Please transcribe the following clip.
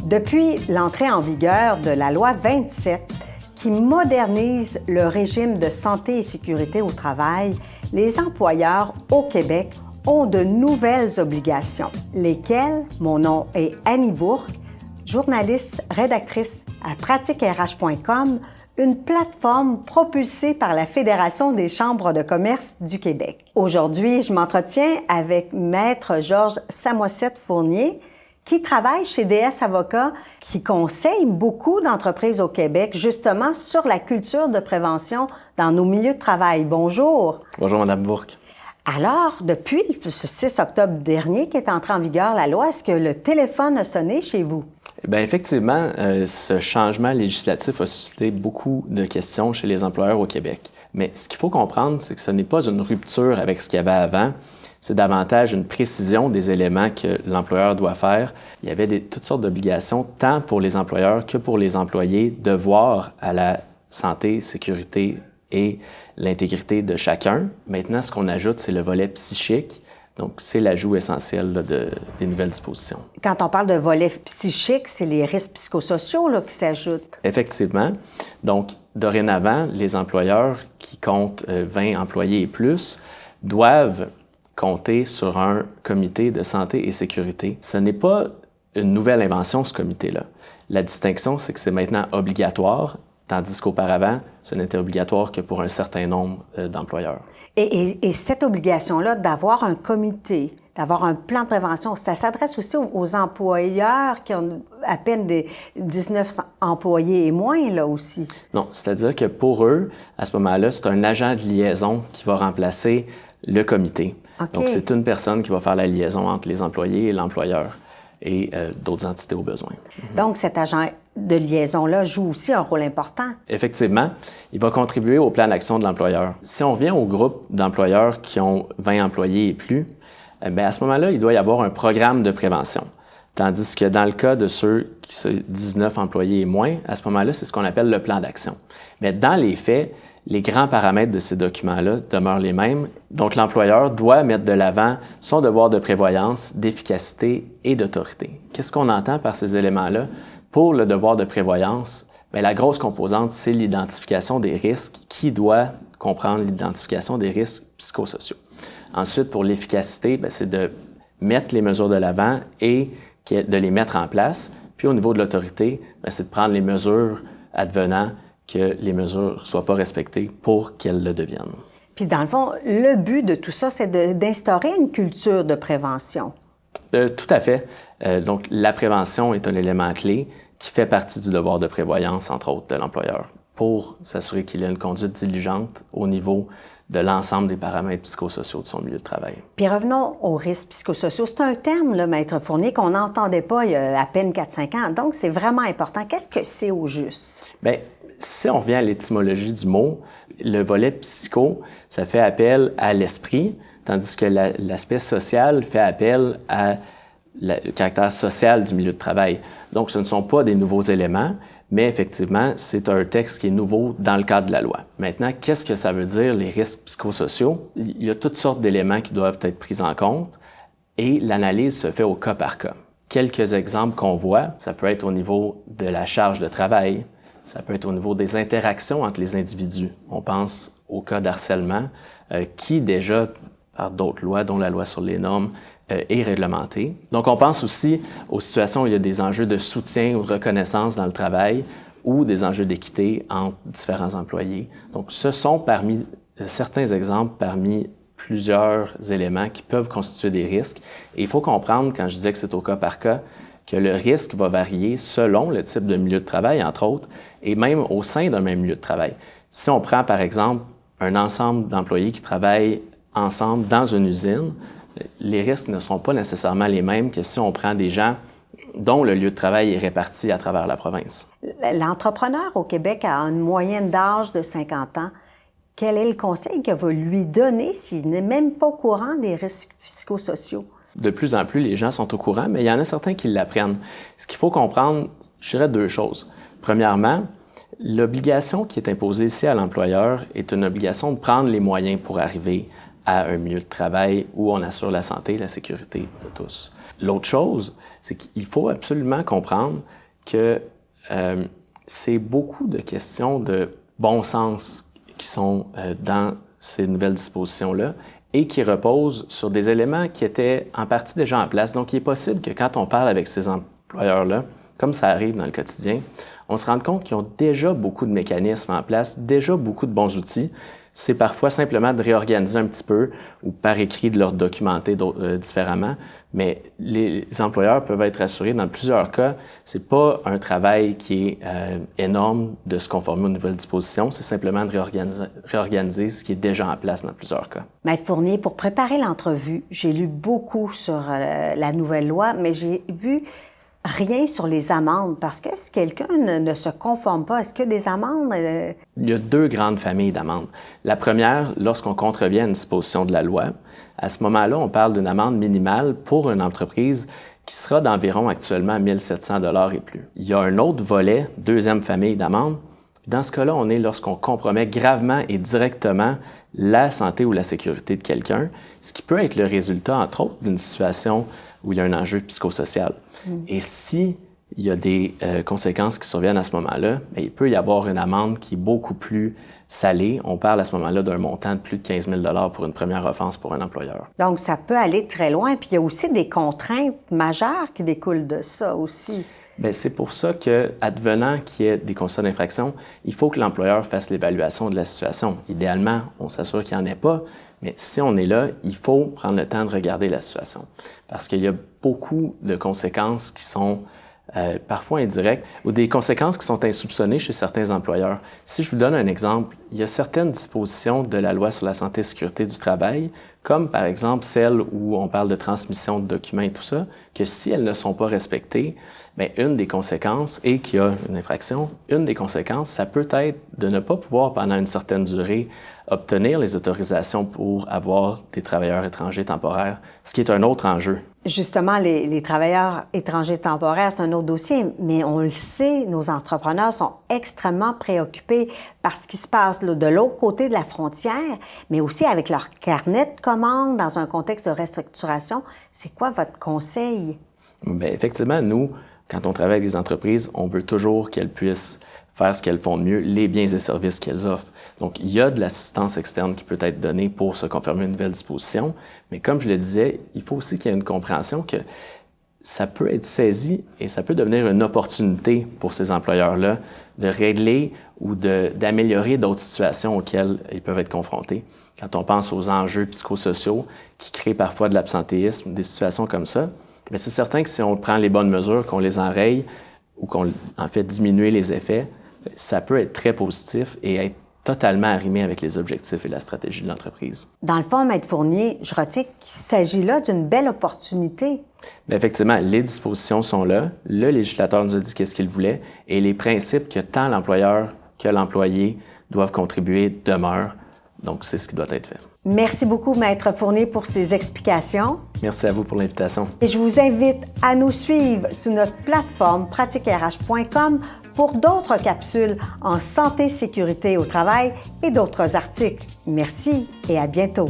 Depuis l'entrée en vigueur de la loi 27, qui modernise le régime de santé et sécurité au travail, les employeurs au Québec ont de nouvelles obligations, lesquelles, mon nom est Annie Bourque, journaliste, rédactrice à pratiquerh.com, une plateforme propulsée par la Fédération des chambres de commerce du Québec. Aujourd'hui, je m'entretiens avec Maître Georges Samoset-Fournier, qui travaille chez DS Avocats, qui conseille beaucoup d'entreprises au Québec, justement sur la culture de prévention dans nos milieux de travail. Bonjour. Bonjour, Mme Bourque. Alors, depuis le 6 octobre dernier qu'est entrée en vigueur la loi, est-ce que le téléphone a sonné chez vous? Bien, effectivement, ce changement législatif a suscité beaucoup de questions chez les employeurs au Québec. Mais ce qu'il faut comprendre, c'est que ce n'est pas une rupture avec ce qu'il y avait avant, c'est davantage une précision des éléments que l'employeur doit faire. Il y avait toutes sortes d'obligations, tant pour les employeurs que pour les employés, de voir à la santé, sécurité et l'intégrité de chacun. Maintenant, ce qu'on ajoute, c'est le volet psychique. Donc, c'est l'ajout essentiel là, des nouvelles dispositions. Quand on parle de volet psychique, c'est les risques psychosociaux là, qui s'ajoutent. Effectivement. Donc, dorénavant, les employeurs qui comptent 20 employés et plus doivent compter sur un comité de santé et sécurité. Ce n'est pas une nouvelle invention, ce comité-là. La distinction, c'est que c'est maintenant obligatoire, tandis qu'auparavant, ce n'était obligatoire que pour un certain nombre d'employeurs. Et cette obligation-là d'avoir un comité, d'avoir un plan de prévention, ça s'adresse aussi aux employeurs qui ont à peine des 19 employés et moins, là aussi? Non, c'est-à-dire que pour eux, à ce moment-là, c'est un agent de liaison qui va remplacer le comité. Okay. Donc, c'est une personne qui va faire la liaison entre les employés et l'employeur et d'autres entités au besoin. Donc, cet agent de liaison-là joue aussi un rôle important. Effectivement, il va contribuer au plan d'action de l'employeur. Si on revient au groupe d'employeurs qui ont 20 employés et plus, bien, à ce moment-là, il doit y avoir un programme de prévention. Tandis que dans le cas de ceux qui sont 19 employés et moins, à ce moment-là, c'est ce qu'on appelle le plan d'action. Mais dans les faits, les grands paramètres de ces documents-là demeurent les mêmes. Donc, l'employeur doit mettre de l'avant son devoir de prévoyance, d'efficacité et d'autorité. Qu'est-ce qu'on entend par ces éléments-là? Pour le devoir de prévoyance, bien, la grosse composante, c'est l'identification des risques qui doit comprendre l'identification des risques psychosociaux. Ensuite, pour l'efficacité, bien, c'est de mettre les mesures de l'avant et de les mettre en place. Puis au niveau de l'autorité, bien, c'est de prendre les mesures advenant que les mesures ne soient pas respectées pour qu'elles le deviennent. Puis dans le fond, le but de tout ça, c'est d'instaurer une culture de prévention. Tout à fait. Donc, la prévention est un élément clé qui fait partie du devoir de prévoyance, entre autres, de l'employeur, pour s'assurer qu'il ait une conduite diligente au niveau de l'ensemble des paramètres psychosociaux de son milieu de travail. Puis revenons aux risques psychosociaux. C'est un terme, là, Maître Fournier, qu'on n'entendait pas il y a à peine 4-5 ans. Donc, c'est vraiment important. Qu'est-ce que c'est au juste? Bien, si on revient à l'étymologie du mot, le volet psycho, ça fait appel à l'esprit, tandis que l'aspect social fait appel à le caractère social du milieu de travail. Donc, ce ne sont pas des nouveaux éléments, mais effectivement, c'est un texte qui est nouveau dans le cadre de la loi. Maintenant, qu'est-ce que ça veut dire, les risques psychosociaux? Il y a toutes sortes d'éléments qui doivent être pris en compte et l'analyse se fait au cas par cas. Quelques exemples qu'on voit, ça peut être au niveau de la charge de travail, ça peut être au niveau des interactions entre les individus. On pense au cas d'harcèlement qui déjà, par d'autres lois, dont la loi sur les normes, est réglementée. Donc, on pense aussi aux situations où il y a des enjeux de soutien ou de reconnaissance dans le travail ou des enjeux d'équité entre différents employés. Donc, ce sont certains exemples parmi plusieurs éléments qui peuvent constituer des risques. Et il faut comprendre, quand je disais que c'est au cas par cas, que le risque va varier selon le type de milieu de travail, entre autres, et même au sein d'un même milieu de travail. Si on prend, par exemple, un ensemble d'employés qui travaillent ensemble dans une usine, les risques ne seront pas nécessairement les mêmes que si on prend des gens dont le lieu de travail est réparti à travers la province. L'entrepreneur au Québec a une moyenne d'âge de 50 ans. Quel est le conseil que va lui donner s'il n'est même pas au courant des risques psychosociaux? De plus en plus, les gens sont au courant, mais il y en a certains qui l'apprennent. Ce qu'il faut comprendre, je dirais deux choses. Premièrement, l'obligation qui est imposée ici à l'employeur est une obligation de prendre les moyens pour arriver à un milieu de travail où on assure la santé et la sécurité de tous. L'autre chose, c'est qu'il faut absolument comprendre que c'est beaucoup de questions de bon sens qui sont dans ces nouvelles dispositions-là et qui reposent sur des éléments qui étaient en partie déjà en place. Donc, il est possible que quand on parle avec ces employeurs-là, comme ça arrive dans le quotidien, on se rende compte qu'ils ont déjà beaucoup de mécanismes en place, déjà beaucoup de bons outils. C'est parfois simplement de réorganiser un petit peu ou par écrit de leur documenter différemment, mais les employeurs peuvent être assurés dans plusieurs cas. C'est pas un travail qui est énorme de se conformer aux nouvelles dispositions, c'est simplement de réorganiser ce qui est déjà en place dans plusieurs cas. Maître Fournier, pour préparer l'entrevue, j'ai lu beaucoup sur la nouvelle loi, mais j'ai vu rien sur les amendes, parce que si quelqu'un ne se conforme pas, est-ce qu'il y a des amendes? Il y a deux grandes familles d'amendes. La première, lorsqu'on contrevient à une disposition de la loi, à ce moment-là, on parle d'une amende minimale pour une entreprise qui sera d'environ actuellement 1 700 $ et plus. Il y a un autre volet, deuxième famille d'amendes. Dans ce cas-là, on est lorsqu'on compromet gravement et directement la santé ou la sécurité de quelqu'un, ce qui peut être le résultat, entre autres, d'une situation où il y a un enjeu psychosocial. Et si il y a des conséquences qui surviennent à ce moment-là, bien, il peut y avoir une amende qui est beaucoup plus salée. On parle à ce moment-là d'un montant de plus de 15 000 $ pour une première offense pour un employeur. Donc, ça peut aller très loin. Puis, il y a aussi des contraintes majeures qui découlent de ça aussi. Bien, c'est pour ça que, advenant qu'il y ait des constats d'infraction, il faut que l'employeur fasse l'évaluation de la situation. Idéalement, on s'assure qu'il n'y en ait pas, mais si on est là, il faut prendre le temps de regarder la situation. Parce qu'il y a beaucoup de conséquences qui sont parfois indirectes ou des conséquences qui sont insoupçonnées chez certains employeurs. Si je vous donne un exemple, il y a certaines dispositions de la loi sur la santé et sécurité du travail, comme par exemple celles où on parle de transmission de documents et tout ça, que si elles ne sont pas respectées, bien, une des conséquences, et qu'il y a une infraction, une des conséquences, ça peut être de ne pas pouvoir pendant une certaine durée obtenir les autorisations pour avoir des travailleurs étrangers temporaires, ce qui est un autre enjeu. Justement, les travailleurs étrangers temporaires, c'est un autre dossier, mais on le sait, nos entrepreneurs sont extrêmement préoccupés par ce qui se passe là, de l'autre côté de la frontière, mais aussi avec leur carnet de commandes dans un contexte de restructuration. C'est quoi votre conseil? Bien, effectivement, nous, quand on travaille avec des entreprises, on veut toujours qu'elles puissent faire ce qu'elles font de mieux, les biens et services qu'elles offrent. Donc, il y a de l'assistance externe qui peut être donnée pour se conformer à une nouvelle disposition, mais comme je le disais, il faut aussi qu'il y ait une compréhension que ça peut être saisi et ça peut devenir une opportunité pour ces employeurs-là de régler ou d'améliorer d'autres situations auxquelles ils peuvent être confrontés. Quand on pense aux enjeux psychosociaux qui créent parfois de l'absentéisme, des situations comme ça, bien, c'est certain que si on prend les bonnes mesures, qu'on les enraye ou qu'on en fait diminuer les effets, ça peut être très positif et être totalement arrimé avec les objectifs et la stratégie de l'entreprise. Dans le fond, Maître Fournier, je retiens qu'il s'agit là d'une belle opportunité. Bien, effectivement, les dispositions sont là. Le législateur nous a dit qu'est-ce qu'il voulait et les principes que tant l'employeur que l'employé doivent contribuer demeurent. Donc, c'est ce qui doit être fait. Merci beaucoup, Maître Fournier, pour ces explications. Merci à vous pour l'invitation. Et je vous invite à nous suivre sur notre plateforme pratiquerh.com pour d'autres capsules en santé, sécurité au travail et d'autres articles. Merci et à bientôt.